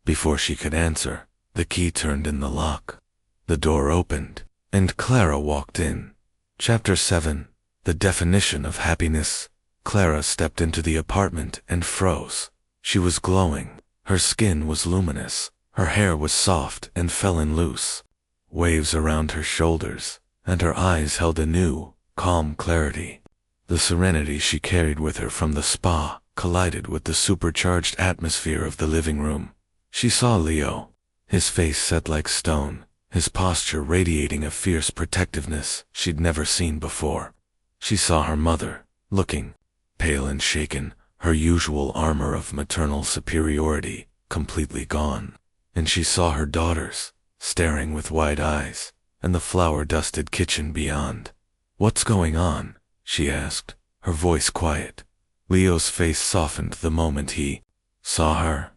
Before she could answer, the key turned in the lock. The door opened, and Clara walked in. Chapter 7. The Definition of Happiness. Clara stepped into the apartment and froze. She was glowing. Her skin was luminous. Her hair was soft and fell in loose waves around her shoulders, and her eyes held a new, calm clarity. The serenity she carried with her from the spa collided with the supercharged atmosphere of the living room. She saw Leo, his face set like stone, his posture radiating a fierce protectiveness she'd never seen before. She saw her mother, looking pale and shaken, her usual armor of maternal superiority completely gone. And she saw her daughters, staring with wide eyes, and the flour-dusted kitchen beyond. "What's going on?" she asked, her voice quiet. Leo's face softened the moment he saw her.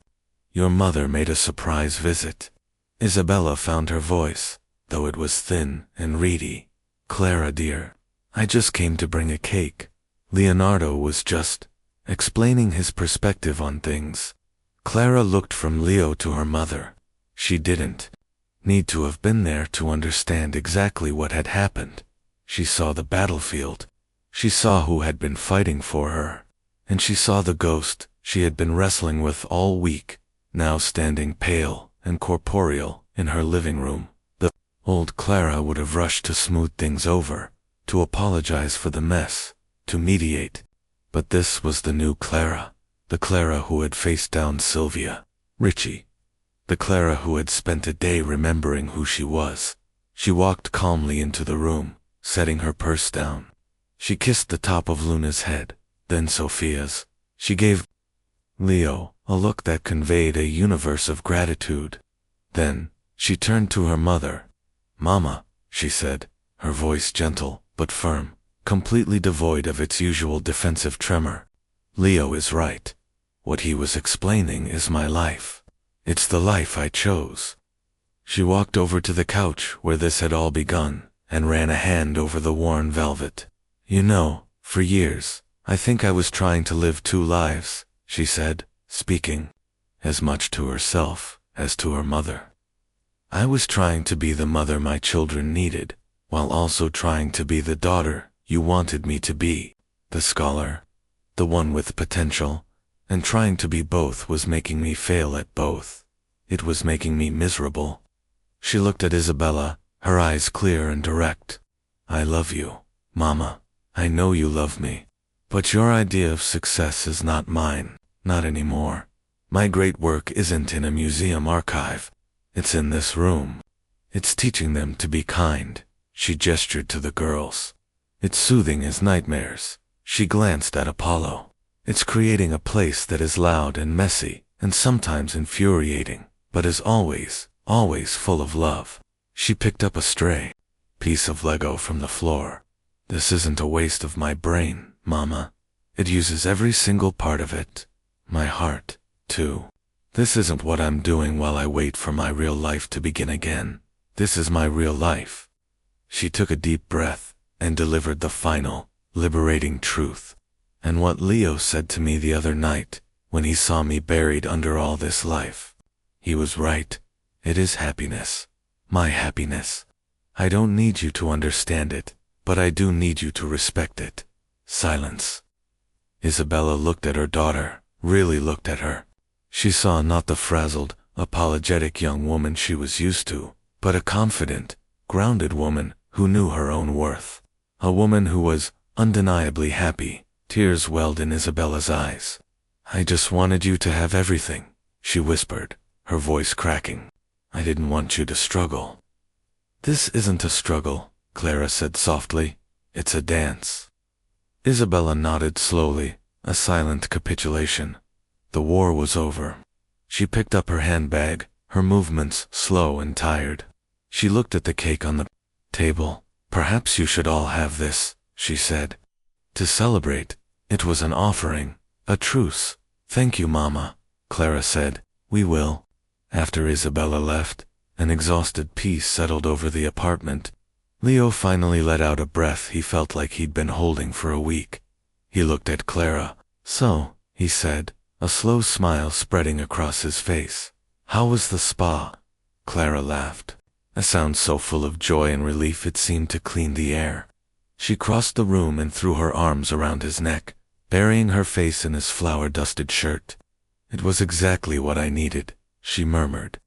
"Your mother made a surprise visit." Isabella found her voice, though it was thin and reedy. "Clara dear, I just came to bring a cake." Leonardo was just explaining his perspective on things. Clara looked from Leo to her mother. She didn't need to have been there to understand exactly what had happened. She saw the battlefield. She saw who had been fighting for her. And she saw the ghost she had been wrestling with all week, now standing pale and corporeal in her living room. The old Clara would have rushed to smooth things over, to apologize for the mess, to mediate. But this was the new Clara, the Clara who had faced down Sylvia, Richie, the Clara who had spent a day remembering who she was. She walked calmly into the room, setting her purse down. She kissed the top of Luna's head, then Sophia's. She gave Leo a look that conveyed a universe of gratitude. Then she turned to her mother. "Mama," she said, her voice gentle but firm, completely devoid of its usual defensive tremor. "Leo is right. What he was explaining is my life. It's the life I chose." She walked over to the couch where this had all begun, and ran a hand over the worn velvet. "You know, for years, I think I was trying to live two lives," she said, speaking as much to herself as to her mother. "I was trying to be the mother my children needed, while also trying to be the daughter you wanted me to be, the scholar, the one with potential, and trying to be both was making me fail at both. It was making me miserable." She looked at Isabella, her eyes clear and direct. "I love you, Mama. I know you love me. But your idea of success is not mine, not anymore. My great work isn't in a museum archive. It's in this room. It's teaching them to be kind." She gestured to the girls. "It's soothing as nightmares." She glanced at Apollo. "It's creating a place that is loud and messy, and sometimes infuriating, but is always, always full of love." She picked up a stray piece of Lego from the floor. "This isn't a waste of my brain, Mama. It uses every single part of it. My heart, too. This isn't what I'm doing while I wait for my real life to begin again. This is my real life." She took a deep breath and delivered the final, liberating truth. "And what Leo said to me the other night, when he saw me buried under all this life. He was right. It is happiness. My happiness. I don't need you to understand it, but I do need you to respect it." Silence. Isabella looked at her daughter, really looked at her. She saw not the frazzled, apologetic young woman she was used to, but a confident, grounded woman who knew her own worth. A woman who was undeniably happy. Tears welled in Isabella's eyes. "I just wanted you to have everything," she whispered, her voice cracking. "I didn't want you to struggle." "This isn't a struggle," Clara said softly. "It's a dance." Isabella nodded slowly, a silent capitulation. The war was over. She picked up her handbag, her movements slow and tired. She looked at the cake on the table. "Perhaps you should all have this," she said. "To celebrate." It was an offering, a truce. "Thank you, Mama," Clara said. "We will." After Isabella left, an exhausted peace settled over the apartment. Leo finally let out a breath he felt like he'd been holding for a week. He looked at Clara. "So," he said, a slow smile spreading across his face. How was the spa? Clara laughed, a sound so full of joy and relief it seemed to clean the air. She crossed the room and threw her arms around his neck, burying her face in his flour-dusted shirt. It was exactly what I needed, she murmured.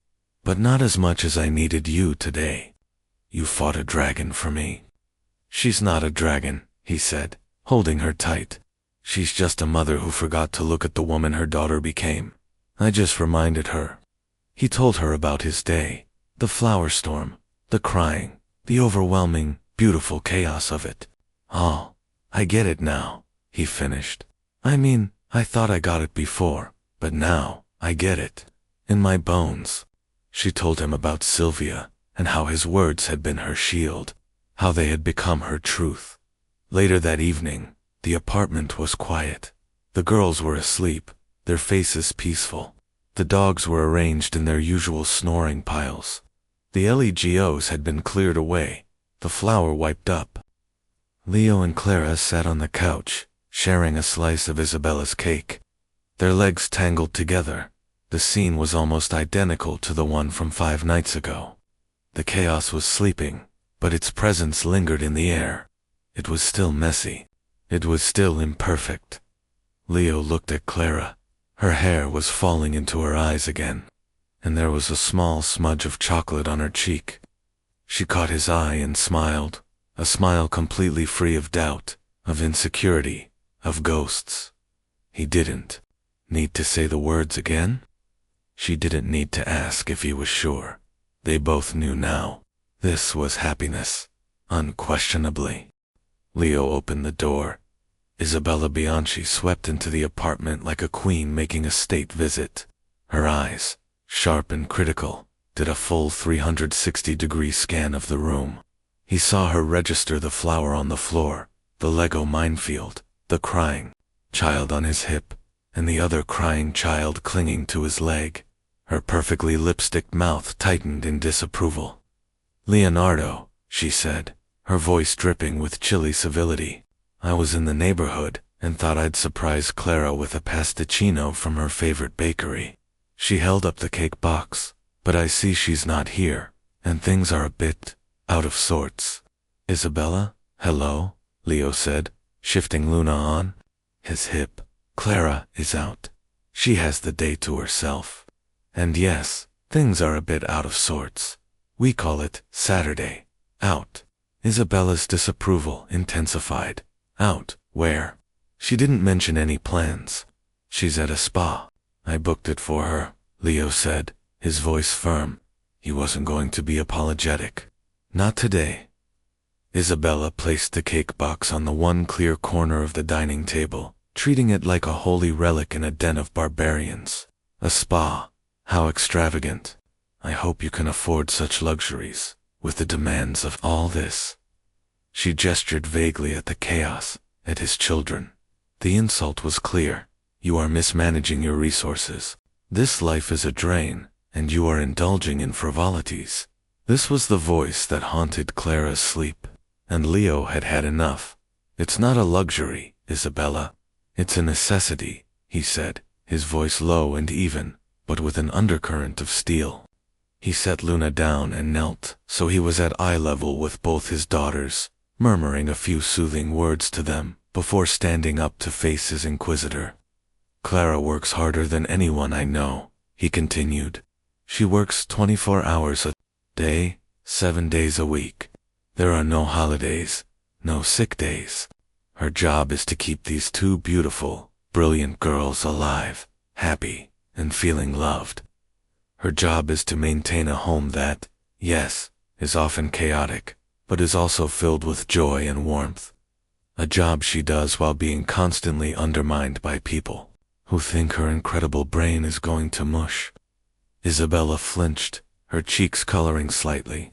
But not as much as I needed you today. You fought a dragon for me. She's not a dragon, he said, holding her tight. She's just a mother who forgot to look at the woman her daughter became. I just reminded her. He told her about his day, the flower storm, the crying, the overwhelming, beautiful chaos of it. Oh, I get it now, he finished. I mean, I thought I got it before, but now, I get it. In my bones. She told him about Sylvia, and how his words had been her shield, how they had become her truth. Later that evening, the apartment was quiet. The girls were asleep, their faces peaceful. The dogs were arranged in their usual snoring piles. The LEGOs had been cleared away, the flour wiped up. Leo and Clara sat on the couch, sharing a slice of Isabella's cake. Their legs tangled together. The scene was almost identical to the one from 5 nights ago. The chaos was sleeping, but its presence lingered in the air. It was still messy. It was still imperfect. Leo looked at Clara. Her hair was falling into her eyes again, and there was a small smudge of chocolate on her cheek. She caught his eye and smiled, a smile completely free of doubt, of insecurity, of ghosts. He didn't need to say the words again. She didn't need to ask if he was sure. They both knew now. This was happiness, unquestionably. Leo opened the door. Isabella Bianchi swept into the apartment like a queen making a state visit. Her eyes, sharp and critical, did a full 360-degree scan of the room. He saw her register the flour on the floor, the Lego minefield, the crying child on his hip, and the other crying child clinging to his leg. Her perfectly lipsticked mouth tightened in disapproval. Leonardo, she said, her voice dripping with chilly civility. I was in the neighborhood and thought I'd surprise Clara with a pasticcino from her favorite bakery. She held up the cake box, but I see she's not here, and things are a bit out of sorts. Isabella, hello, Leo said, shifting Luna on. His hip. Clara is out. She has the day to herself. And yes, things are a bit out of sorts. We call it Saturday. Out. Isabella's disapproval intensified. Out, where? She didn't mention any plans. She's at a spa. I booked it for her, Leo said, his voice firm. He wasn't going to be apologetic. Not today. Isabella placed the cake box on the one clear corner of the dining table, treating it like a holy relic in a den of barbarians. A spa. How extravagant. I hope you can afford such luxuries, with the demands of all this. She gestured vaguely at the chaos, at his children. The insult was clear. You are mismanaging your resources. This life is a drain, and you are indulging in frivolities. This was the voice that haunted Clara's sleep, and Leo had had enough. It's not a luxury, Isabella. It's a necessity, he said, his voice low and even, but with an undercurrent of steel. He set Luna down and knelt, so he was at eye level with both his daughters, murmuring a few soothing words to them, before standing up to face his inquisitor. Clara works harder than anyone I know, he continued. She works 24 hours a day, 7 days a week. There are no holidays, no sick days. Her job is to keep these two beautiful, brilliant girls alive, happy, and feeling loved. Her job is to maintain a home that, yes, is often chaotic, but is also filled with joy and warmth. A job she does while being constantly undermined by people who think her incredible brain is going to mush. Isabella flinched, her cheeks coloring slightly.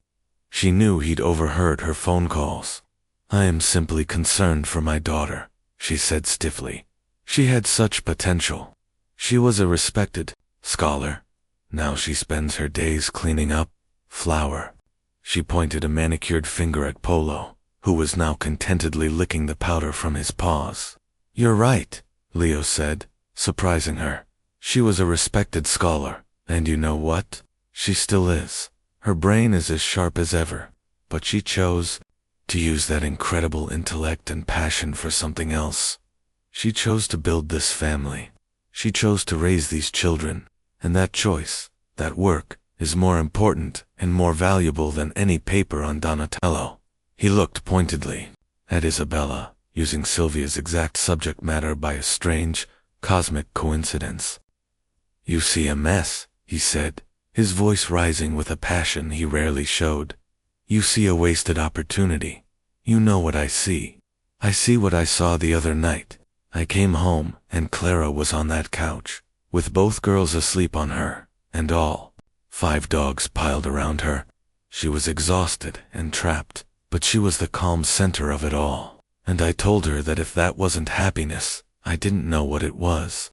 She knew he'd overheard her phone calls. I am simply concerned for my daughter, she said stiffly. She had such potential. She was a respected scholar. Now she spends her days cleaning up flour. She pointed a manicured finger at Polo, who was now contentedly licking the powder from his paws. You're right, Leo said, surprising her. She was a respected scholar, And you know what? She still is. Her brain is as sharp as ever, but she chose to use that incredible intellect and passion for something else. She chose to build this family. She chose to raise these children, and that choice, that work, is more important and more valuable than any paper on Donatello. He looked pointedly at Isabella, using Sylvia's exact subject matter by a strange, cosmic coincidence. "You see a mess," he said, his voice rising with a passion he rarely showed. "You see a wasted opportunity. You know what I see. I see what I saw the other night. I came home, and Clara was on that couch, with both girls asleep on her, and all 5 dogs piled around her. She was exhausted and trapped, but she was the calm center of it all. And I told her that if that wasn't happiness, I didn't know what it was."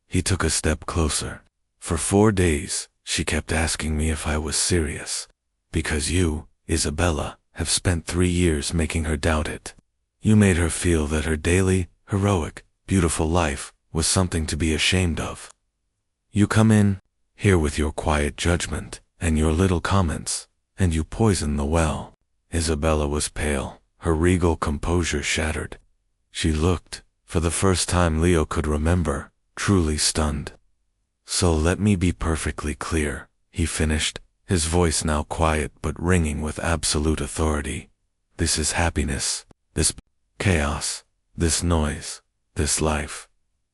He took a step closer. "For 4 days, she kept asking me if I was serious. Because you, Isabella, have spent 3 years making her doubt it. You made her feel that her daily, heroic, beautiful life was something to be ashamed of. You come in here with your quiet judgment and your little comments, and you poison the well." Isabella was pale, her regal composure shattered. She looked, for the first time Leo could remember, truly stunned. "So let me be perfectly clear," he finished, his voice now quiet but ringing with absolute authority. "This is happiness, this chaos, this noise, this life.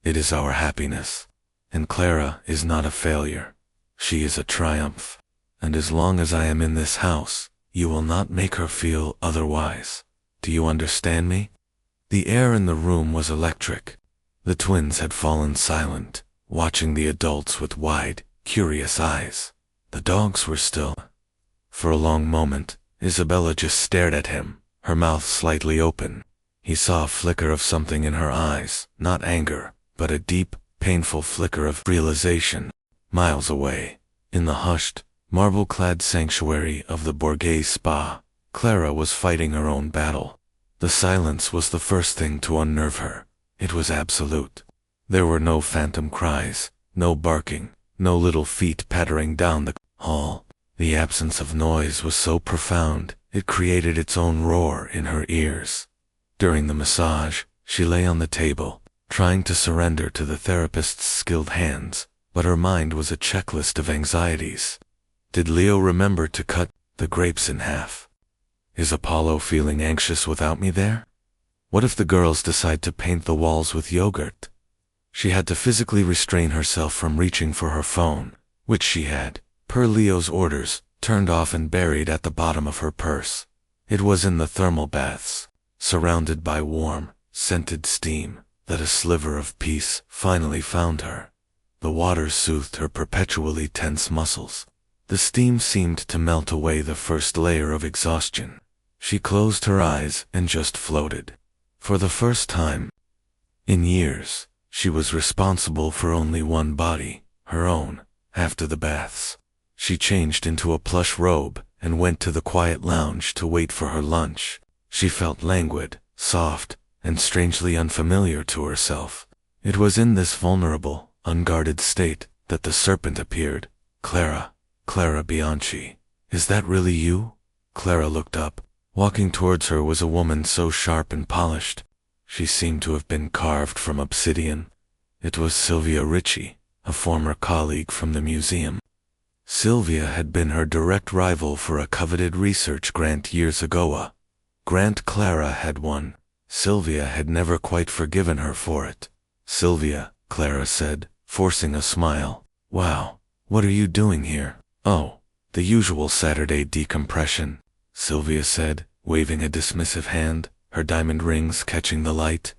It is our happiness. And Clara is not a failure. She is a triumph. And as long as I am in this house, you will not make her feel otherwise. Do you understand me?" The air in the room was electric. The twins had fallen silent, watching the adults with wide, curious eyes. The dogs were still. For a long moment, Isabella just stared at him, her mouth slightly open. He saw a flicker of something in her eyes, not anger, but a deep, painful flicker of realization. Miles away, in the hushed, marble-clad sanctuary of the Borghese Spa, Clara was fighting her own battle. The silence was the first thing to unnerve her. It was absolute. There were no phantom cries, no barking, no little feet pattering down the hall. The absence of noise was so profound, it created its own roar in her ears. During the massage, she lay on the table, trying to surrender to the therapist's skilled hands, but her mind was a checklist of anxieties. Did Leo remember to cut the grapes in half? Is Apollo feeling anxious without me there? What if the girls decide to paint the walls with yogurt? She had to physically restrain herself from reaching for her phone, which she had, per Leo's orders, turned off and buried at the bottom of her purse. It was in the thermal baths, surrounded by warm, scented steam, that a sliver of peace finally found her. The water soothed her perpetually tense muscles. The steam seemed to melt away the first layer of exhaustion. She closed her eyes and just floated. For the first time in years, she was responsible for only one body, her own. After the baths, she changed into a plush robe and went to the quiet lounge to wait for her lunch. She felt languid, soft, and strangely unfamiliar to herself. It was in this vulnerable, unguarded state that the serpent appeared. Clara Bianchi. "Is that really you?" Clara looked up. Walking towards her was a woman so sharp and polished. She seemed to have been carved from obsidian. It was Sylvia Ritchie, a former colleague from the museum. Sylvia had been her direct rival for a coveted research grant years ago, a grant Clara had won. Sylvia had never quite forgiven her for it. "Sylvia," Clara said, forcing a smile. "Wow, what are you doing here?" "Oh, the usual Saturday decompression," Sylvia said, waving a dismissive hand, her diamond rings catching the light.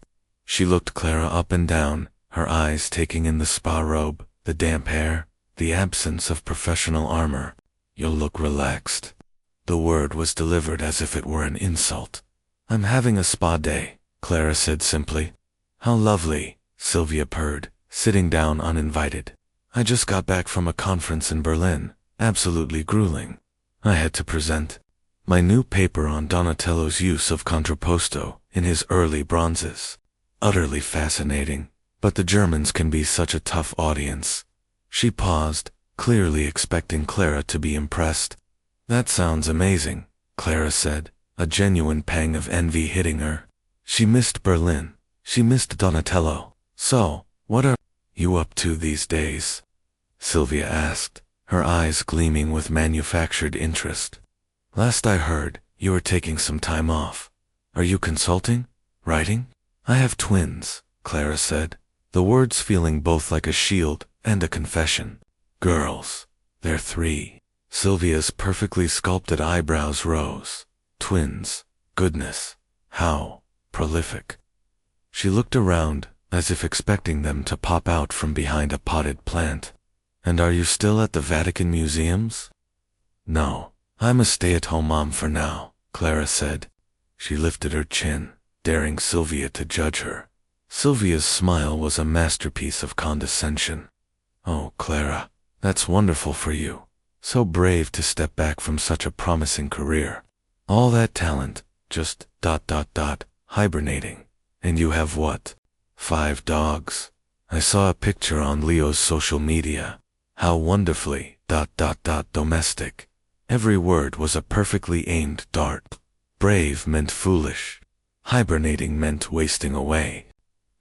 She looked Clara up and down, her eyes taking in the spa robe, the damp hair, the absence of professional armor. "You'll look relaxed." The word was delivered as if it were an insult. "I'm having a spa day," Clara said simply. "How lovely," Sylvia purred, sitting down uninvited. "I just got back from a conference in Berlin. Absolutely grueling. I had to present my new paper on Donatello's use of contrapposto in his early bronzes. Utterly fascinating, but the Germans can be such a tough audience." She paused, clearly expecting Clara to be impressed. "That sounds amazing," Clara said, a genuine pang of envy hitting her. She missed Berlin. She missed Donatello. "So, what are you up to these days?" Sylvia asked, her eyes gleaming with manufactured interest. "Last I heard, you were taking some time off. Are you consulting? Writing?" "I have twins," Clara said, the words feeling both like a shield and a confession. "Girls. They're 3. Sylvia's perfectly sculpted eyebrows rose. "Twins. Goodness. How prolific." She looked around, as if expecting them to pop out from behind a potted plant. "And are you still at the Vatican museums?" "No, I'm a stay-at-home mom for now," Clara said. She lifted her chin, daring Sylvia to judge her. Sylvia's smile was a masterpiece of condescension. "Oh, Clara, that's wonderful for you. So brave to step back from such a promising career. All that talent, just ... hibernating. And you have what? 5 dogs. I saw a picture on Leo's social media. How wonderfully ... domestic. Every word was a perfectly aimed dart. Brave meant foolish. Hibernating meant wasting away.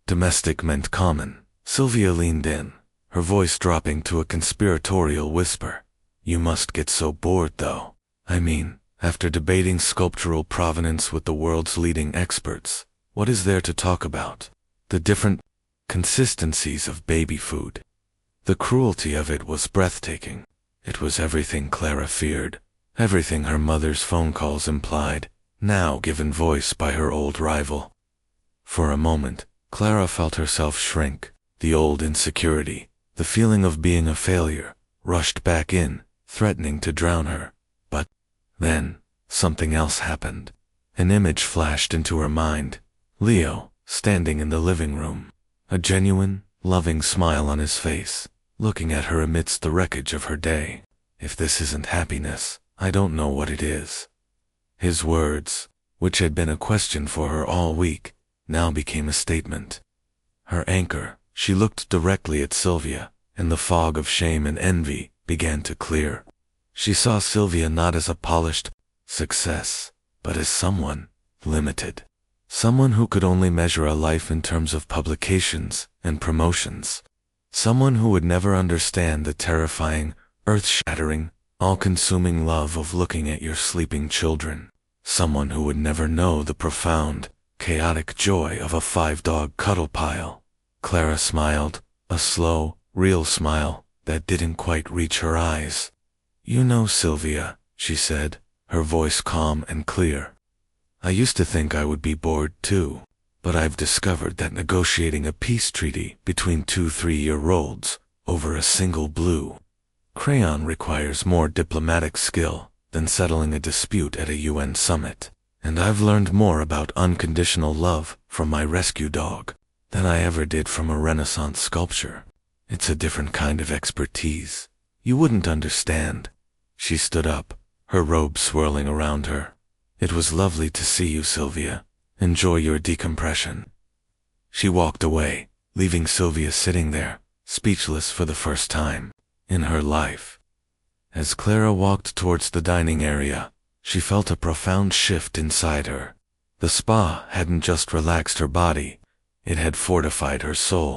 Domestic meant common." Sylvia leaned in, her voice dropping to a conspiratorial whisper. "You must get so bored, though. I mean, after debating sculptural provenance with the world's leading experts, what is there to talk about? The different consistencies of baby food. The cruelty of it was breathtaking. It was everything Clara feared, everything her mother's phone calls implied, now given voice by her old rival." For a moment, Clara felt herself shrink. The old insecurity, the feeling of being a failure, rushed back in, threatening to drown her. But then, something else happened. An image flashed into her mind. Leo, standing in the living room, a genuine, loving smile on his face, looking at her amidst the wreckage of her day. "If this isn't happiness, I don't know what it is." His words, which had been a question for her all week, now became a statement. Her anchor, she looked directly at Sylvia, and the fog of shame and envy began to clear. She saw Sylvia not as a polished success, but as someone limited. Someone who could only measure a life in terms of publications and promotions. Someone who would never understand the terrifying, earth-shattering, all-consuming love of looking at your sleeping children. Someone who would never know the profound, chaotic joy of a 5-dog cuddle pile. Clara smiled, a slow, real smile that didn't quite reach her eyes. "You know, Sylvia," she said, her voice calm and clear, "I used to think I would be bored too, but I've discovered that negotiating a peace treaty between 2 3-year-olds over a single blue crayon requires more diplomatic skill than settling a dispute at a UN summit. And I've learned more about unconditional love from my rescue dog than I ever did from a Renaissance sculpture. It's a different kind of expertise. You wouldn't understand." She stood up, her robe swirling around her. "It was lovely to see you, Sylvia. Enjoy your decompression." She walked away, leaving Sylvia sitting there, speechless for the first time in her life. As Clara walked towards the dining area, she felt a profound shift inside her. The spa hadn't just relaxed her body, it had fortified her soul.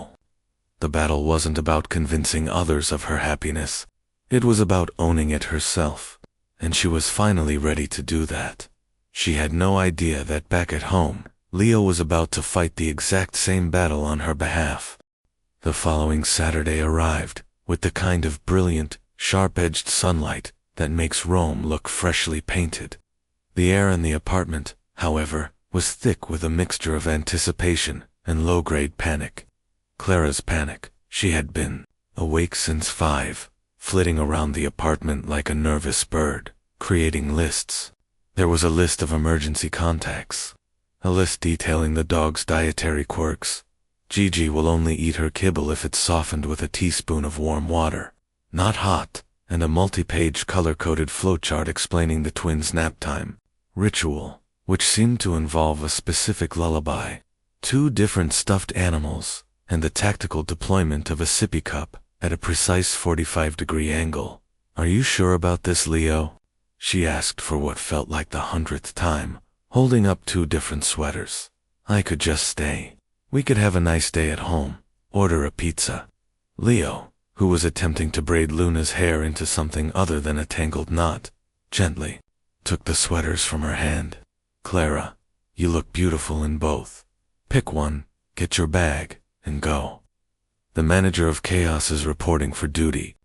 The battle wasn't about convincing others of her happiness, it was about owning it herself, and she was finally ready to do that. She had no idea that back at home, Leo was about to fight the exact same battle on her behalf. The following Saturday arrived, with the kind of brilliant, sharp-edged sunlight that makes Rome look freshly painted. The air in the apartment, however, was thick with a mixture of anticipation and low-grade panic. Clara's panic. She had been awake since 5, flitting around the apartment like a nervous bird, creating lists. There was a list of emergency contacts, a list detailing the dog's dietary quirks. Gigi will only eat her kibble if it's softened with a teaspoon of warm water, not hot, and a multi-page color-coded flowchart explaining the twins' nap time ritual, which seemed to involve a specific lullaby, 2 different stuffed animals, and the tactical deployment of a sippy cup at a precise 45-degree angle. "Are you sure about this, Leo?" she asked for what felt like the 100th time, holding up 2 different sweaters. "I could just stay. We could have a nice day at home, order a pizza." Leo, who was attempting to braid Luna's hair into something other than a tangled knot, gently took the sweaters from her hand. "Clara, you look beautiful in both. Pick one, get your bag, and go." The manager of Chaos is reporting for duty.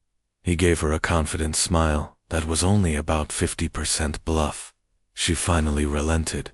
He gave her a confident smile that was only about 50% bluff. She finally relented,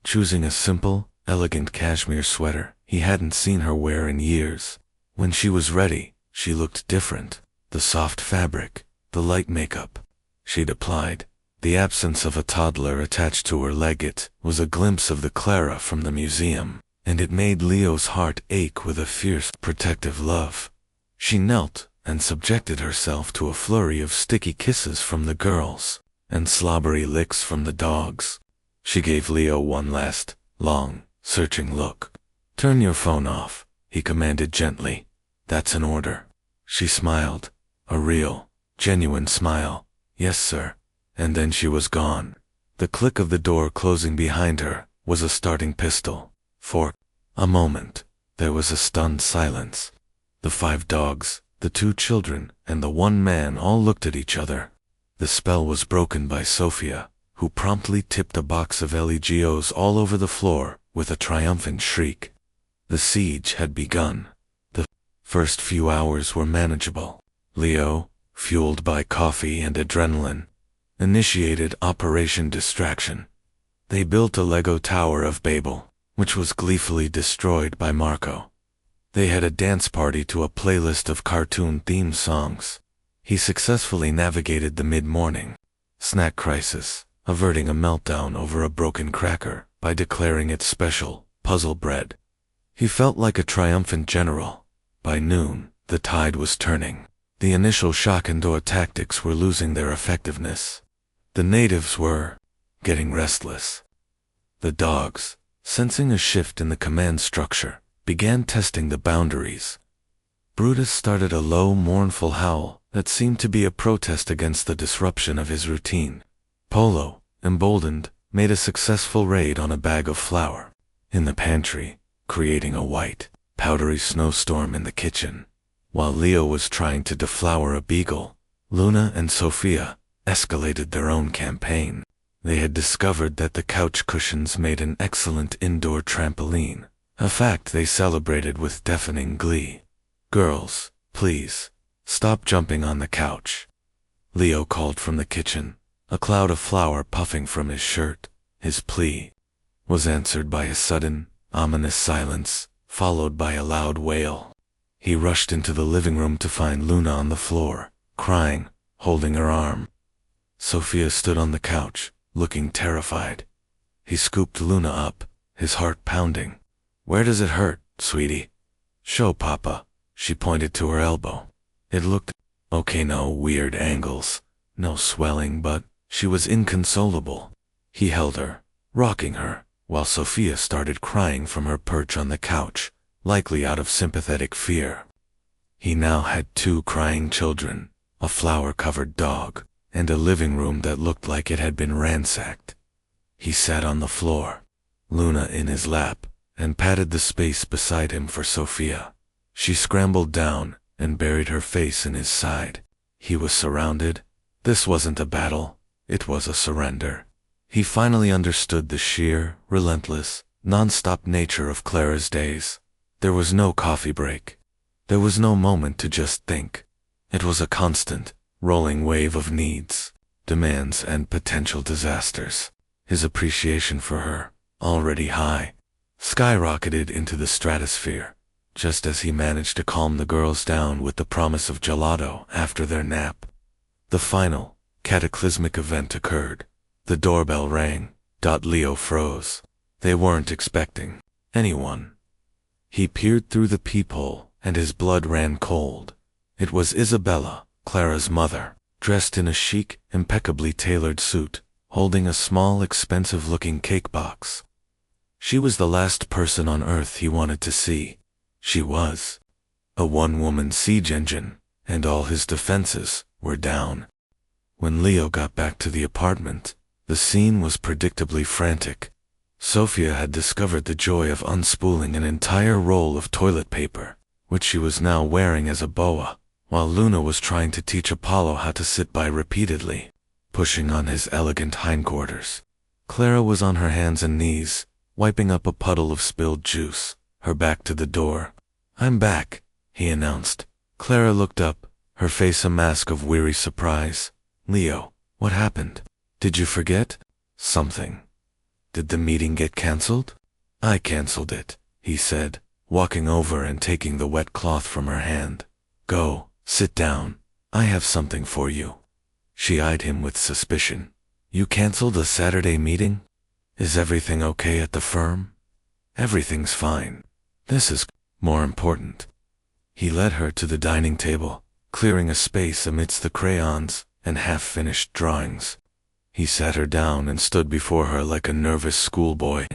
choosing a simple, elegant cashmere sweater he hadn't seen her wear in years. When she was ready, she looked different. The soft fabric, the light makeup she'd applied, the absence of a toddler attached to her leg. It was a glimpse of the Clara from the museum, and it made Leo's heart ache with a fierce, protective love. She knelt and subjected herself to a flurry of sticky kisses from the girls and slobbery licks from the dogs. She gave Leo one last, long, searching look. "Turn your phone off," he commanded gently. "That's an order." She smiled, a real, genuine smile. "Yes, sir." And then she was gone. The click of the door closing behind her was a starting pistol. For a moment, there was a stunned silence. The 5 dogs, the 2 children, and the 1 man all looked at each other. The spell was broken by Sophia, who promptly tipped a box of LEGOs all over the floor with a triumphant shriek. The siege had begun. The first few hours were manageable. Leo, fueled by coffee and adrenaline, initiated Operation Distraction. They built a Lego Tower of Babel, which was gleefully destroyed by Marco. They had a dance party to a playlist of cartoon-themed songs. He successfully navigated the mid-morning snack crisis, averting a meltdown over a broken cracker by declaring it special puzzle bread. He felt like a triumphant general. By noon, the tide was turning. The initial shock and awe tactics were losing their effectiveness. The natives were getting restless. The dogs, sensing a shift in the command structure, began testing the boundaries. Brutus started a low, mournful howl that seemed to be a protest against the disruption of his routine. Polo, emboldened, made a successful raid on a bag of flour in the pantry, creating a white, powdery snowstorm in the kitchen. While Leo was trying to deflower a beagle, Luna and Sophia escalated their own campaign. They had discovered that the couch cushions made an excellent indoor trampoline, a fact they celebrated with deafening glee. "Girls, please, stop jumping on the couch," Leo called from the kitchen, a cloud of flour puffing from his shirt. His plea was answered by a sudden, ominous silence, followed by a loud wail. He rushed into the living room to find Luna on the floor, crying, holding her arm. Sophia stood on the couch, looking terrified. He scooped Luna up, his heart pounding. "Where does it hurt, sweetie?" "Show Papa." She pointed to her elbow. It looked okay, no weird angles, no swelling, but she was inconsolable. He held her, rocking her, while Sophia started crying from her perch on the couch, likely out of sympathetic fear. He now had 2 crying children, a flour-covered dog, and a living room that looked like it had been ransacked. He sat on the floor, Luna in his lap, and patted the space beside him for Sophia. She scrambled down and buried her face in his side. He was surrounded. This wasn't a battle, it was a surrender. He finally understood the sheer, relentless, non-stop nature of Clara's days. There was no coffee break. There was no moment to just think. It was a constant, rolling wave of needs, demands, and potential disasters. His appreciation for her, already high, skyrocketed into the stratosphere, just as he managed to calm the girls down with the promise of gelato after their nap. The final, cataclysmic event occurred. The doorbell rang. Leo froze. They weren't expecting anyone. He peered through the peephole, and his blood ran cold. It was Isabella, Clara's mother, dressed in a chic, impeccably tailored suit, holding a small, expensive-looking cake box. She was the last person on Earth he wanted to see. She was a one-woman siege engine, and all his defenses were down. When Leo got back to the apartment, the scene was predictably frantic. Sophia had discovered the joy of unspooling an entire roll of toilet paper, which she was now wearing as a boa, while Luna was trying to teach Apollo how to sit by repeatedly, pushing on his elegant hindquarters. Clara was on her hands and knees, wiping up a puddle of spilled juice, her back to the door. "I'm back," he announced. Clara looked up, her face a mask of weary surprise. "Leo, what happened? Did you forget something? Did the meeting get cancelled?" "I cancelled it," he said, walking over and taking the wet cloth from her hand. "Go, sit down. I have something for you." She eyed him with suspicion. "You cancelled a Saturday meeting? Is everything okay at the firm?" "Everything's fine. This is more important." He led her to the dining table, clearing a space amidst the crayons and half-finished drawings. He sat her down and stood before her like a nervous schoolboy.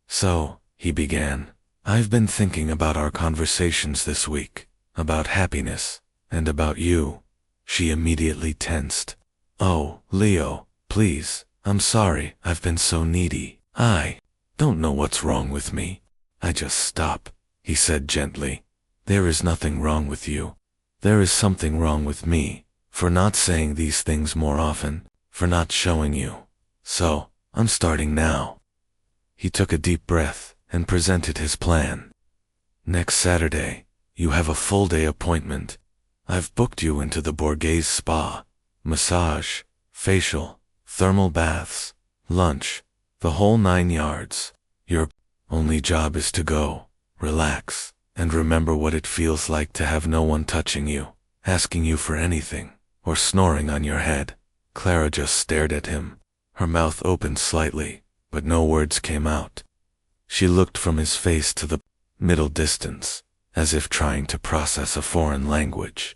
"So," he began, "I've been thinking about our conversations this week, about happiness, and about you." She immediately tensed. "Oh, Leo, please, I'm sorry I've been so needy. I don't know what's wrong with me. I just stop," he said gently. "There is nothing wrong with you. There is something wrong with me, for not saying these things more often, for not showing you. So, I'm starting now." He took a deep breath and presented his plan. "Next Saturday, you have a full-day appointment. I've booked you into the Borghese spa. Massage, facial, thermal baths, lunch, the whole 9 yards. Your only job is to go, relax, and remember what it feels like to have no one touching you, asking you for anything, or snoring on your head." Clara just stared at him, her mouth opened slightly, but no words came out. She looked from his face to the middle distance, as if trying to process a foreign language.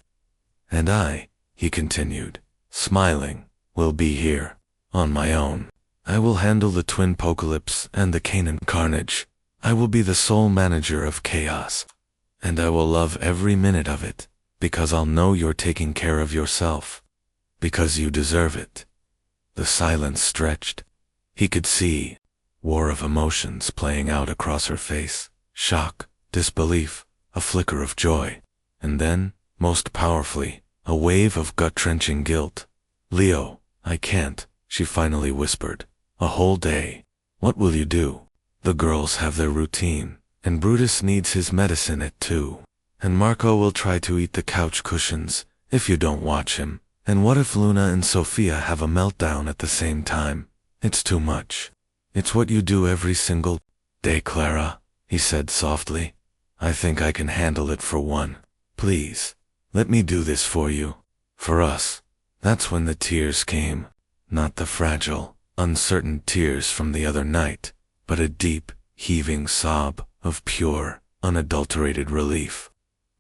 "And I," he continued, smiling, "will be here, on my own. I will handle the twin apocalypse and the Canaan carnage. I will be the sole manager of chaos. And I will love every minute of it, because I'll know you're taking care of yourself. Because you deserve it." The silence stretched. He could see war of emotions playing out across her face, shock, disbelief, a flicker of joy, and then, most powerfully, a wave of gut-wrenching guilt. "Leo, I can't," she finally whispered. "A whole day. What will you do? The girls have their routine, and Brutus needs his medicine at 2. And Marco will try to eat the couch cushions, if you don't watch him. And what if Luna and Sophia have a meltdown at the same time? It's too much. It's what you do every single day, Clara," he said softly. "I think I can handle it for one. Please, let me do this for you. For us." That's when the tears came. Not the fragile, uncertain tears from the other night, but a deep, heaving sob of pure, unadulterated relief.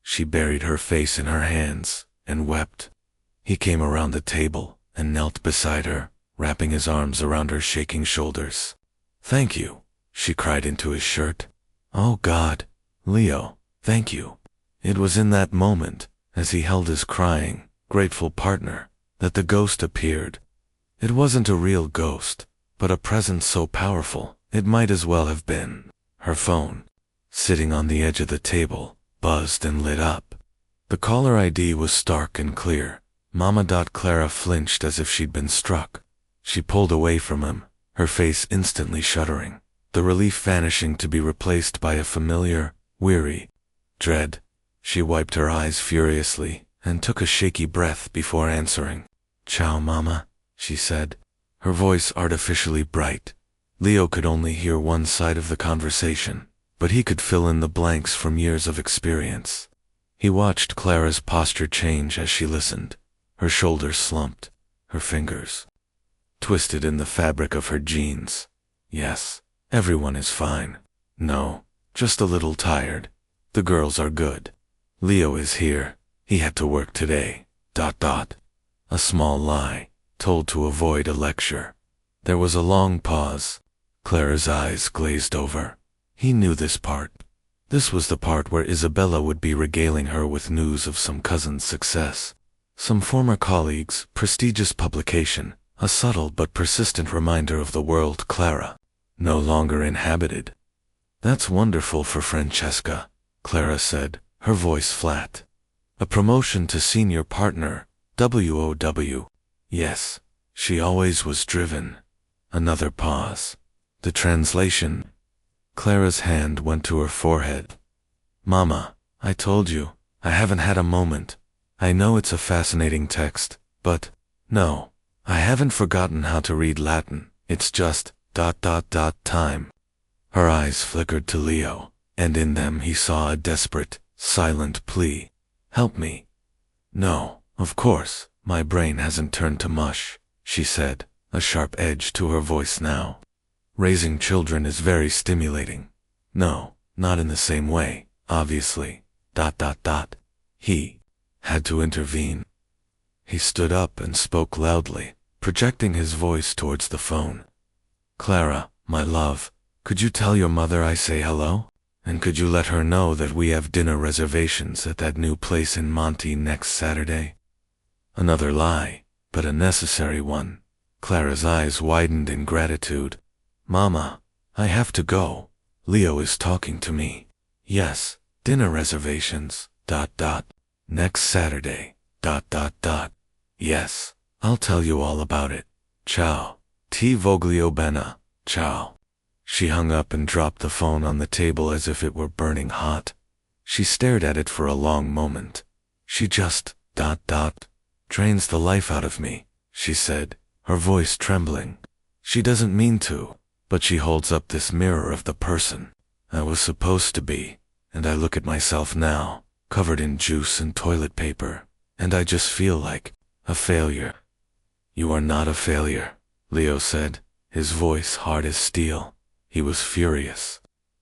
She buried her face in her hands and wept. He came around the table and knelt beside her, wrapping his arms around her shaking shoulders. "Thank you," she cried into his shirt. "Oh God, Leo, thank you." It was in that moment, as he held his crying, grateful partner, that the ghost appeared. It wasn't a real ghost, but a presence so powerful, it might as well have been her phone. Sitting on the edge of the table, buzzed and lit up. The caller ID was stark and clear. Mama. Clara flinched as if she'd been struck. She pulled away from him, her face instantly shuddering, the relief vanishing to be replaced by a familiar, weary dread. She wiped her eyes furiously and took a shaky breath before answering. "Ciao, Mama," she said, her voice artificially bright. Leo could only hear one side of the conversation, but he could fill in the blanks from years of experience. He watched Clara's posture change as she listened. Her shoulders slumped, her fingers twisted in the fabric of her jeans. "Yes, everyone is fine. No, just a little tired. The girls are good. Leo is here. He had to work today. ... A small lie, told to avoid a lecture. There was a long pause. Clara's eyes glazed over. He knew this part. This was the part where Isabella would be regaling her with news of some cousin's success, some former colleagues, prestigious publication, a subtle but persistent reminder of the world Clara no longer inhabited. "That's wonderful for Francesca," Clara said, her voice flat. "A promotion to senior partner, WOW. Yes, she always was driven." Another pause. The translation. Clara's hand went to her forehead. "Mama, I told you, I haven't had a moment. I know it's a fascinating text, but, no, I haven't forgotten how to read Latin. It's just, time." Her eyes flickered to Leo, and in them he saw a desperate, silent plea. "Help me." "No, of course, my brain hasn't turned to mush," she said, a sharp edge to her voice now. "Raising children is very stimulating. No, not in the same way, obviously. He had to intervene. He stood up and spoke loudly, projecting his voice towards the phone. "Clara, my love, could you tell your mother I say hello? And could you let her know that we have dinner reservations at that new place in Monte next Saturday?" Another lie, but a necessary one. Clara's eyes widened in gratitude. "Mama, I have to go. Leo is talking to me. Yes, dinner reservations, next Saturday, Yes, I'll tell you all about it. Ciao. Ti voglio bene. Ciao." She hung up and dropped the phone on the table as if it were burning hot. She stared at it for a long moment. "She just, drains the life out of me," she said, her voice trembling. "She doesn't mean to, but she holds up this mirror of the person I was supposed to be, and I look at myself now, covered in juice and toilet paper, and I just feel like a failure." "You are not a failure," Leo said, his voice hard as steel. He was furious.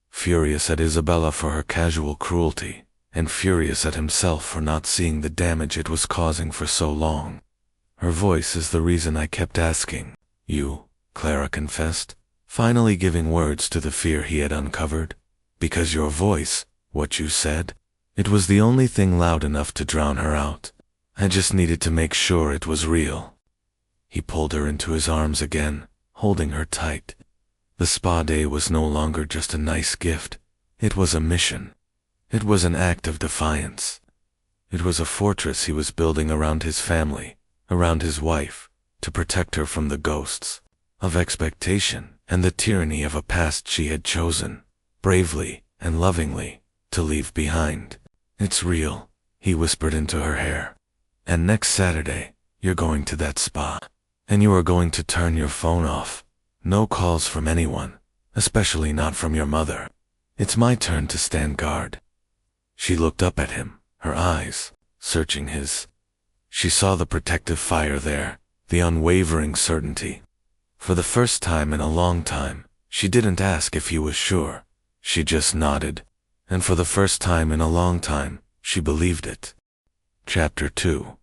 Furious at Isabella for her casual cruelty, and furious at himself for not seeing the damage it was causing for so long. "Her voice is the reason I kept asking you," Clara confessed, finally giving words to the fear he had uncovered. "Because your voice, what you said, it was the only thing loud enough to drown her out. I just needed to make sure it was real." He pulled her into his arms again, holding her tight. The spa day was no longer just a nice gift. It was a mission. It was an act of defiance. It was a fortress he was building around his family, around his wife, to protect her from the ghosts of expectation and the tyranny of a past she had chosen, bravely and lovingly, to leave behind. "It's real," he whispered into her hair. "And next Saturday, you're going to that spa. And you are going to turn your phone off. No calls from anyone, especially not from your mother. It's my turn to stand guard." She looked up at him, her eyes searching his. She saw the protective fire there, the unwavering certainty. For the first time in a long time, she didn't ask if he was sure. She just nodded, and for the first time in a long time, she believed it. Chapter 2.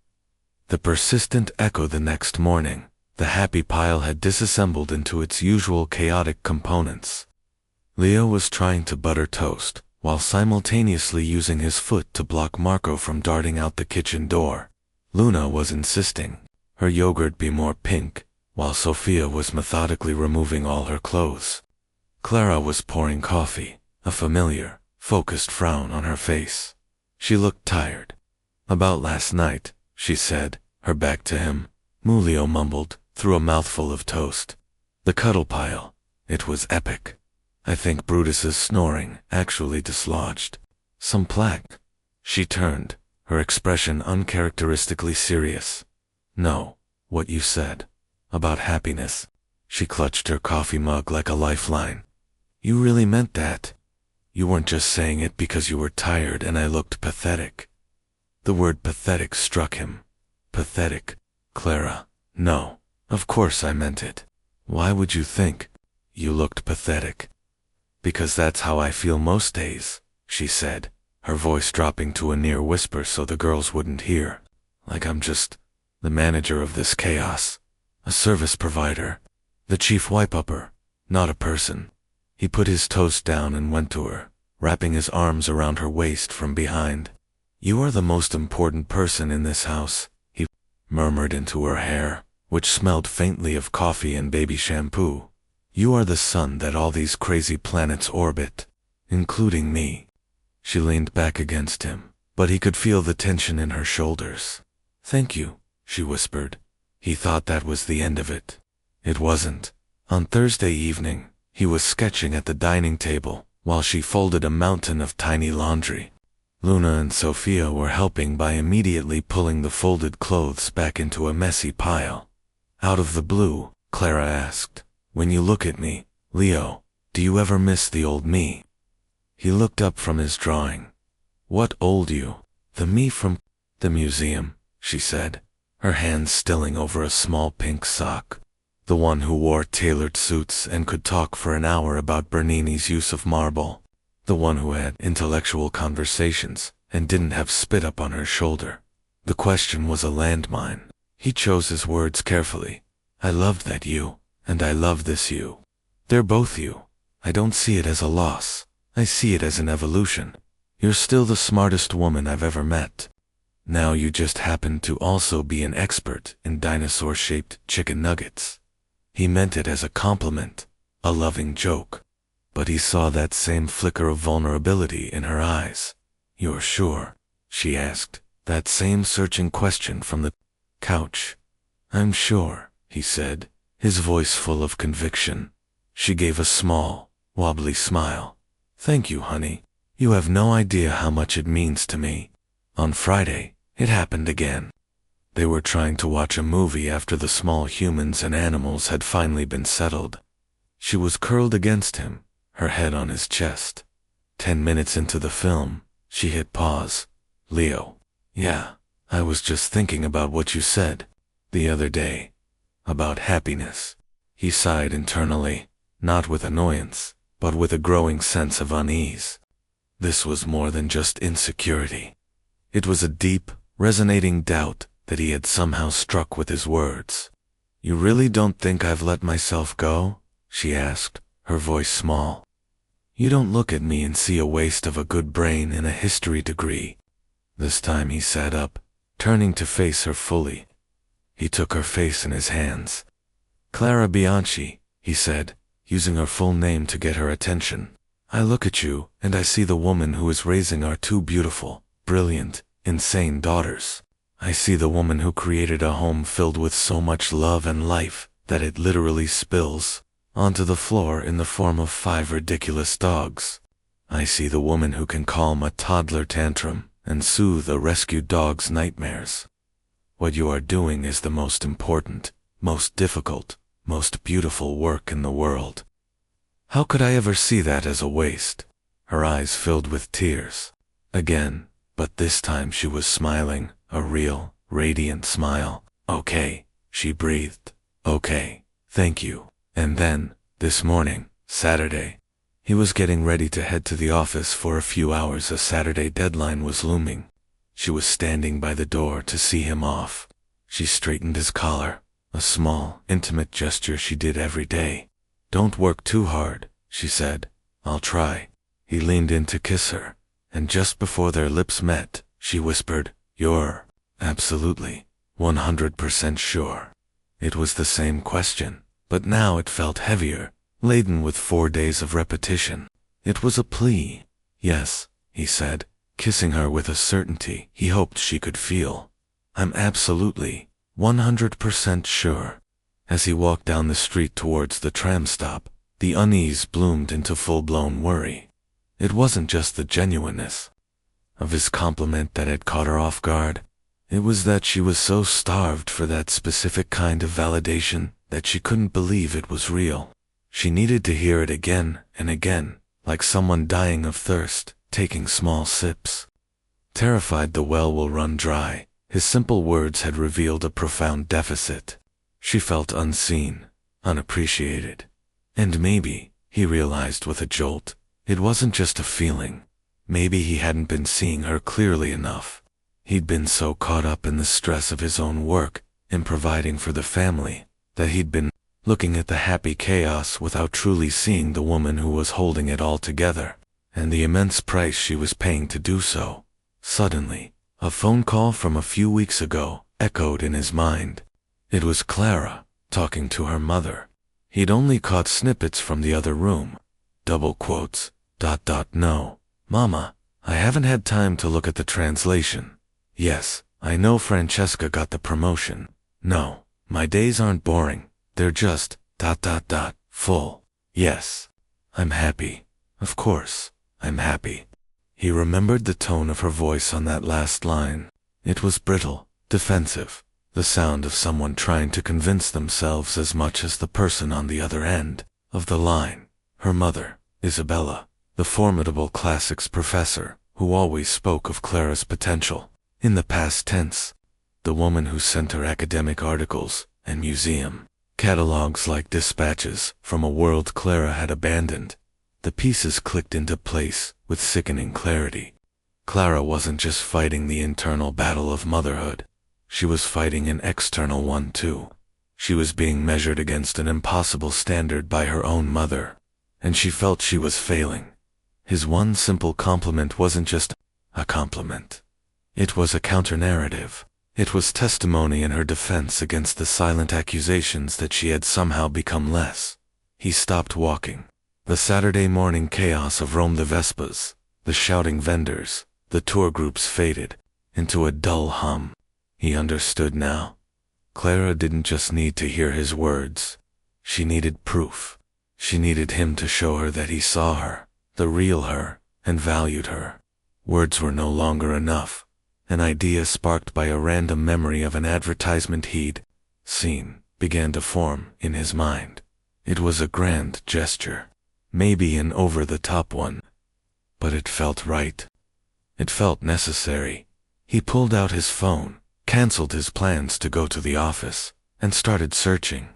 The persistent echo. The next morning, the happy pile had disassembled into its usual chaotic components. Leo was trying to butter toast, while simultaneously using his foot to block Marco from darting out the kitchen door. Luna was insisting her yogurt be more pink, while Sophia was methodically removing all her clothes. Clara was pouring coffee, a familiar, focused frown on her face. She looked tired. "About last night," she said, her back to him. Leo mumbled, through a mouthful of toast. "The cuddle pile. It was epic. I think Brutus's snoring actually dislodged some plaque." She turned, her expression uncharacteristically serious. "No, what you said about happiness." She clutched her coffee mug like a lifeline. "You really meant that? You weren't just saying it because you were tired and I looked pathetic." The word pathetic struck him. "Pathetic, Clara. No, of course I meant it. Why would you think you looked pathetic?" "Because that's how I feel most days," she said, her voice dropping to a near whisper so the girls wouldn't hear. "Like I'm just the manager of this chaos, a service provider, the chief wipe-upper, not a person." He put his toast down and went to her, wrapping his arms around her waist from behind. "You are the most important person in this house," he murmured into her hair, which smelled faintly of coffee and baby shampoo. "You are the sun that all these crazy planets orbit, including me." She leaned back against him, but he could feel the tension in her shoulders. "Thank you," she whispered. He thought that was the end of it. It wasn't. On Thursday evening, he was sketching at the dining table while she folded a mountain of tiny laundry. Luna and Sophia were helping by immediately pulling the folded clothes back into a messy pile. Out of the blue, Clara asked, "When you look at me, Leo, do you ever miss the old me?" He looked up from his drawing. "What old you?" "The me from the museum," she said, her hands stilling over a small pink sock. "The one who wore tailored suits and could talk for an hour about Bernini's use of marble. The one who had intellectual conversations and didn't have spit up on her shoulder." The question was a landmine. He chose his words carefully. "I loved that you, and I love this you. They're both you. I don't see it as a loss. I see it as an evolution. You're still the smartest woman I've ever met. Now you just happen to also be an expert in dinosaur-shaped chicken nuggets." He meant it as a compliment, a loving joke. But he saw that same flicker of vulnerability in her eyes. "You're sure?" she asked, that same searching question from the couch. "I'm sure," he said, his voice full of conviction. She gave a small, wobbly smile. "Thank you, honey. You have no idea how much it means to me." On Friday, it happened again. They were trying to watch a movie after the small humans and animals had finally been settled. She was curled against him, her head on his chest. 10 minutes into the film, she hit pause. "Leo, yeah, I was just thinking about what you said the other day. About happiness." He sighed internally, not with annoyance, but with a growing sense of unease. This was more than just insecurity. It was a deep, resonating doubt that he had somehow struck with his words. "You really don't think I've let myself go?" she asked, her voice small. "You don't look at me and see a waste of a good brain and a history degree." This time he sat up, turning to face her fully. He took her face in his hands. "Clara Bianchi," he said, using her full name to get her attention. "I look at you and I see the woman who is raising our two beautiful, brilliant, insane daughters. I see the woman who created a home filled with so much love and life that it literally spills onto the floor in the form of 5 ridiculous dogs. I see the woman who can calm a toddler tantrum and soothe a rescued dog's nightmares. What you are doing is the most important, most difficult, most beautiful work in the world. How could I ever see that as a waste?" Her eyes filled with tears. Again, but this time she was smiling, a real, radiant smile. "Okay," she breathed. "Okay, thank you." And then, this morning, Saturday, he was getting ready to head to the office for a few hours. A Saturday deadline was looming. She was standing by the door to see him off. She straightened his collar, a small, intimate gesture she did every day. "Don't work too hard," she said. "I'll try." He leaned in to kiss her, and just before their lips met, she whispered, "You're absolutely 100% sure?" It was the same question, but now it felt heavier, laden with 4 days of repetition. It was a plea. "Yes," he said, kissing her with a certainty he hoped she could feel. "I'm absolutely 100% sure." As he walked down the street towards the tram stop, the unease bloomed into full-blown worry. It wasn't just the genuineness of his compliment that had caught her off guard. It was that she was so starved for that specific kind of validation that she couldn't believe it was real. She needed to hear it again and again, like someone dying of thirst, taking small sips. Terrified the well will run dry, his simple words had revealed a profound deficit. She felt unseen, unappreciated. And maybe, he realized with a jolt, it wasn't just a feeling. Maybe he hadn't been seeing her clearly enough. He'd been so caught up in the stress of his own work, in providing for the family, that he'd been looking at the happy chaos without truly seeing the woman who was holding it all together. and the immense price she was paying to do so. Suddenly, a phone call from a few weeks ago echoed in his mind. It was Clara, talking to her mother. He'd only caught snippets from the other room. Double quotes, ... No, Mama, I haven't had time to look at the translation. Yes, I know Francesca got the promotion. No, my days aren't boring, they're just ... full. Yes, I'm happy. Of course, I'm happy. He remembered the tone of her voice on that last line. It was brittle, defensive, the sound of someone trying to convince themselves as much as the person on the other end of the line. Her mother, Isabella, the formidable classics professor, who always spoke of Clara's potential, in the past tense. The woman who sent her academic articles and museum catalogs like dispatches from a world Clara had abandoned. The pieces clicked into place with sickening clarity. Clara wasn't just fighting the internal battle of motherhood. She was fighting an external one too. She was being measured against an impossible standard by her own mother, and she felt she was failing. His one simple compliment wasn't just a compliment. It was a counter-narrative. It was testimony in her defense against the silent accusations that she had somehow become less. He stopped walking. The Saturday morning chaos of Rome, the Vespas, the shouting vendors, the tour groups faded into a dull hum. He understood now. Clara didn't just need to hear his words. She needed proof. She needed him to show her that he saw her, the real her, and valued her. Words were no longer enough. An idea sparked by a random memory of an advertisement he'd seen began to form in his mind. It was a grand gesture, maybe an over-the-top one, but it felt right. It felt necessary. He pulled out his phone, canceled his plans to go to the office, and started searching.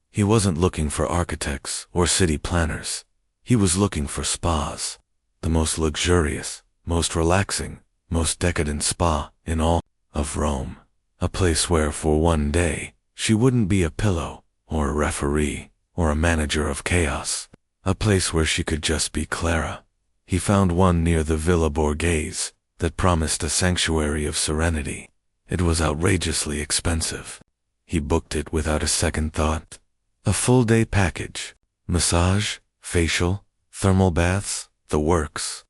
He wasn't looking for architects or city planners. He was looking for spas, the most luxurious, most relaxing, most decadent spa in all of Rome. A place where for one day she wouldn't be a pillow, or a referee, or a manager of chaos. A place where she could just be Clara. He found one near the Villa Borghese that promised a sanctuary of serenity. It was outrageously expensive. He booked it without a second thought. A full-day package. Massage, facial, thermal baths, the works.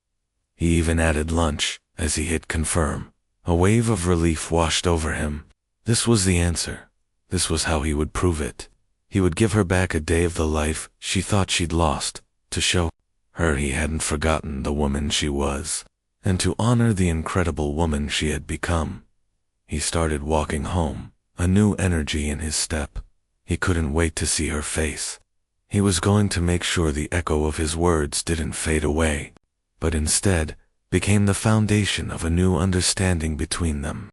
He even added lunch as he hit confirm. A wave of relief washed over him. This was the answer. This was how he would prove it. He would give her back a day of the life she thought she'd lost, to show her he hadn't forgotten the woman she was, and to honor the incredible woman she had become. He started walking home, a new energy in his step. He couldn't wait to see her face. He was going to make sure the echo of his words didn't fade away, but instead became the foundation of a new understanding between them.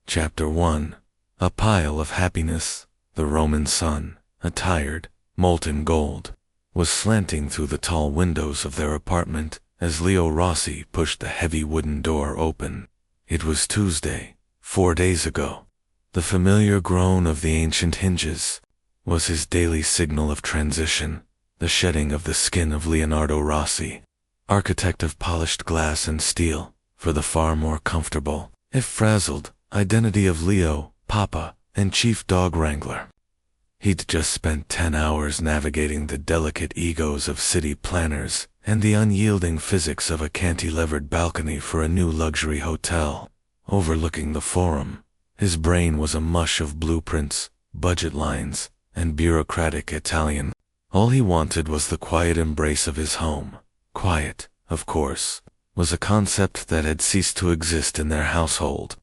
Chapter 1. A pile of happiness. The Roman sun, a tired, molten gold, was slanting through the tall windows of their apartment as Leo Rossi pushed the heavy wooden door open. It was Tuesday, 4 days ago. The familiar groan of the ancient hinges was his daily signal of transition, the shedding of the skin of Leonardo Rossi, architect of polished glass and steel, for the far more comfortable, if frazzled, identity of Leo, Papa, and chief dog wrangler. He'd just spent 10 hours navigating the delicate egos of city planners and the unyielding physics of a cantilevered balcony for a new luxury hotel, overlooking the Forum. His brain was a mush of blueprints, budget lines, and bureaucratic Italian. All he wanted was the quiet embrace of his home. Quiet, of course, was a concept that had ceased to exist in their household.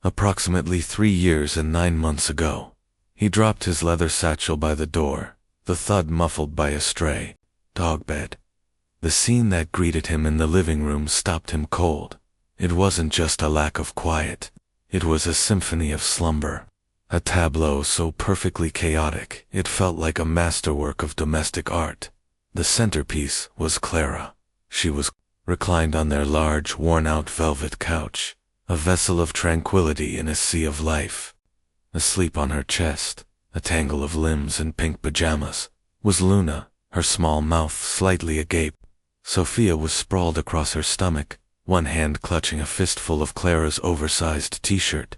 Approximately 3 years and 9 months ago, he dropped his leather satchel by the door, the thud muffled by a stray dog bed. The scene that greeted him in the living room stopped him cold. It wasn't just a lack of quiet. It was a symphony of slumber. A tableau so perfectly chaotic, it felt like a masterwork of domestic art. The centerpiece was Clara. She was reclined on their large, worn-out velvet couch, a vessel of tranquility in a sea of life. Asleep on her chest, a tangle of limbs in pink pajamas, was Luna, her small mouth slightly agape. Sophia was sprawled across her stomach, one hand clutching a fistful of Clara's oversized t-shirt.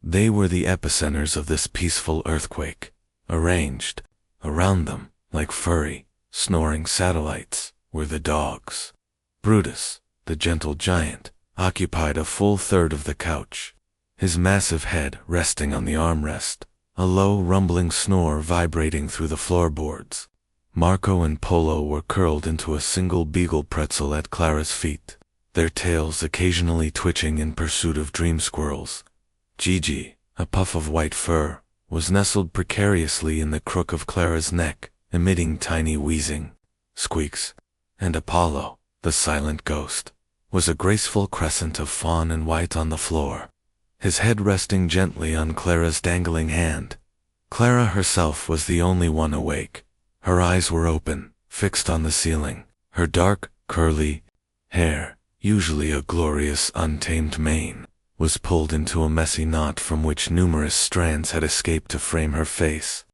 They were the epicenters of this peaceful earthquake. Arranged around them, like furry, snoring satellites, were the dogs. Brutus, the gentle giant, occupied a full third of the couch, his massive head resting on the armrest, a low rumbling snore vibrating through the floorboards. Marco and Polo were curled into a single beagle pretzel at Clara's feet, their tails occasionally twitching in pursuit of dream squirrels. Gigi, a puff of white fur, was nestled precariously in the crook of Clara's neck, emitting tiny wheezing squeaks. And Apollo, the silent ghost, was a graceful crescent of fawn and white on the floor, his head resting gently on Clara's dangling hand. Clara herself was the only one awake. Her eyes were open, fixed on the ceiling. Her dark, curly hair, usually a glorious untamed mane, was pulled into a messy knot from which numerous strands had escaped to frame her face.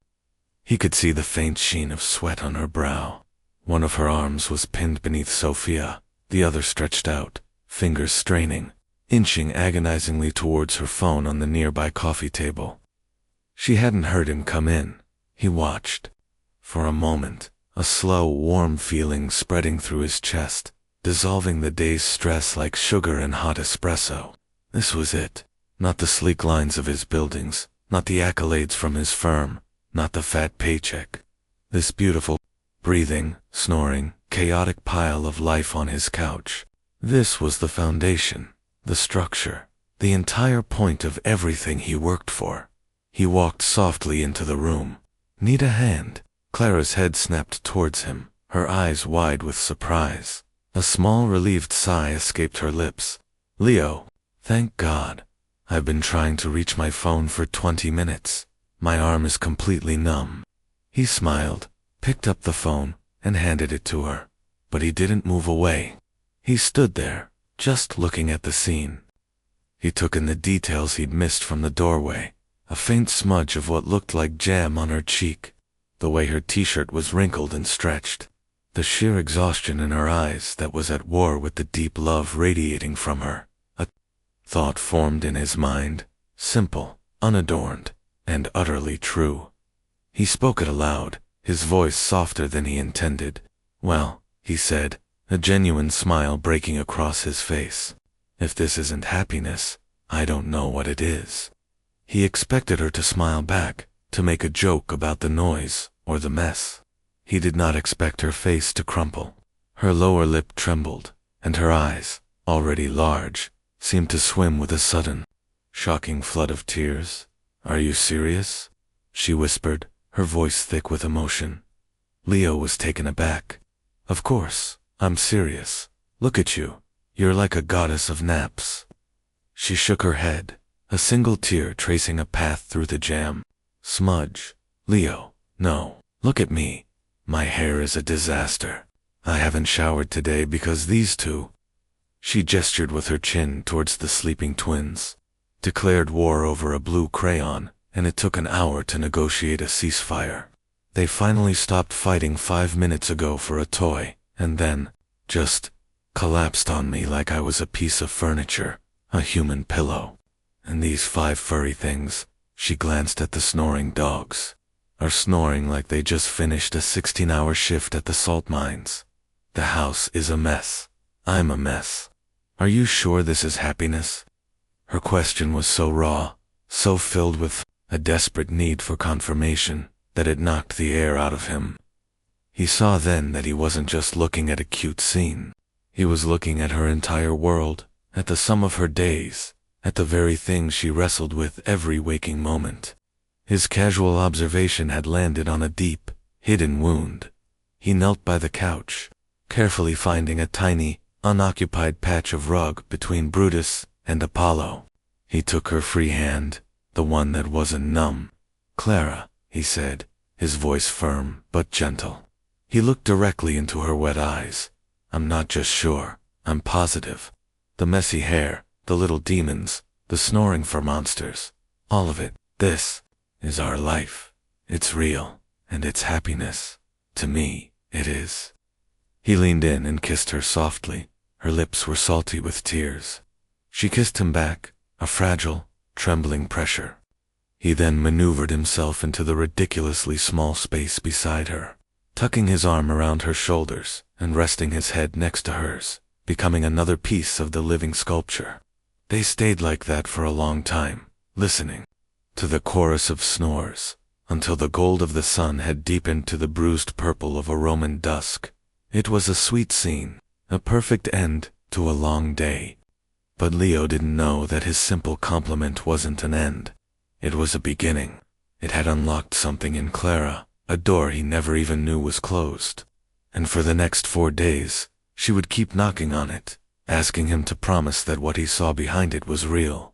He could see the faint sheen of sweat on her brow. One of her arms was pinned beneath Sophia, the other stretched out, fingers straining, inching agonizingly towards her phone on the nearby coffee table. She hadn't heard him come in. He watched. For a moment, a slow, warm feeling spreading through his chest, dissolving the day's stress like sugar in hot espresso. This was it. Not the sleek lines of his buildings, not the accolades from his firm, not the fat paycheck. This beautiful, breathing, snoring, chaotic pile of life on his couch. This was the foundation, the structure, the entire point of everything he worked for. He walked softly into the room. "Need a hand?" Clara's head snapped towards him, her eyes wide with surprise. A small relieved sigh escaped her lips. "Leo, thank God. I've been trying to reach my phone for 20 minutes. My arm is completely numb." He smiled, picked up the phone, and handed it to her. But he didn't move away. He stood there, just looking at the scene. He took in the details he'd missed from the doorway, a faint smudge of what looked like jam on her cheek, the way her t-shirt was wrinkled and stretched, the sheer exhaustion in her eyes that was at war with the deep love radiating from her. A thought formed in his mind, simple, unadorned, and utterly true. He spoke it aloud, his voice softer than he intended. "Well," he said, a genuine smile breaking across his face, "if this isn't happiness, I don't know what it is." He expected her to smile back, to make a joke about the noise or the mess. He did not expect her face to crumple. Her lower lip trembled, and her eyes, already large, seemed to swim with a sudden, shocking flood of tears. "Are you serious?" she whispered, her voice thick with emotion. Leo was taken aback. "Of course, I'm serious. Look at you. You're like a goddess of naps." She shook her head, a single tear tracing a path through the jam. "Smudge. Leo, no. Look at me. My hair is a disaster. I haven't showered today because these two," she gestured with her chin towards the sleeping twins, "declared war over a blue crayon, and it took an hour to negotiate a ceasefire. They finally stopped fighting 5 minutes ago for a toy, and then, just collapsed on me like I was a piece of furniture, a human pillow. And these 5 furry things," she glanced at the snoring dogs, "are snoring like they just finished a 16-hour shift at the salt mines. The house is a mess. I'm a mess. Are you sure this is happiness?" Her question was so raw, so filled with a desperate need for confirmation, that it knocked the air out of him. He saw then that he wasn't just looking at a cute scene. He was looking at her entire world, at the sum of her days, at the very thing she wrestled with every waking moment. His casual observation had landed on a deep, hidden wound. He knelt by the couch, carefully finding a tiny, unoccupied patch of rug between Brutus and Apollo. He took her free hand, the one that wasn't numb. "Clara," he said, his voice firm but gentle. He looked directly into her wet eyes. "I'm not just sure, I'm positive. The messy hair, the little demons, the snoring for monsters, all of it, this is our life. It's real, and it's happiness. To me, it is." He leaned in and kissed her softly. Her lips were salty with tears. She kissed him back, a fragile, trembling pressure. He then maneuvered himself into the ridiculously small space beside her, tucking his arm around her shoulders and resting his head next to hers, becoming another piece of the living sculpture. They stayed like that for a long time, listening to the chorus of snores, until the gold of the sun had deepened to the bruised purple of a Roman dusk. It was a sweet scene, a perfect end to a long day. But Leo didn't know that his simple compliment wasn't an end. It was a beginning. It had unlocked something in Clara, a door he never even knew was closed. And for the next 4 days, she would keep knocking on it, asking him to promise that what he saw behind it was real.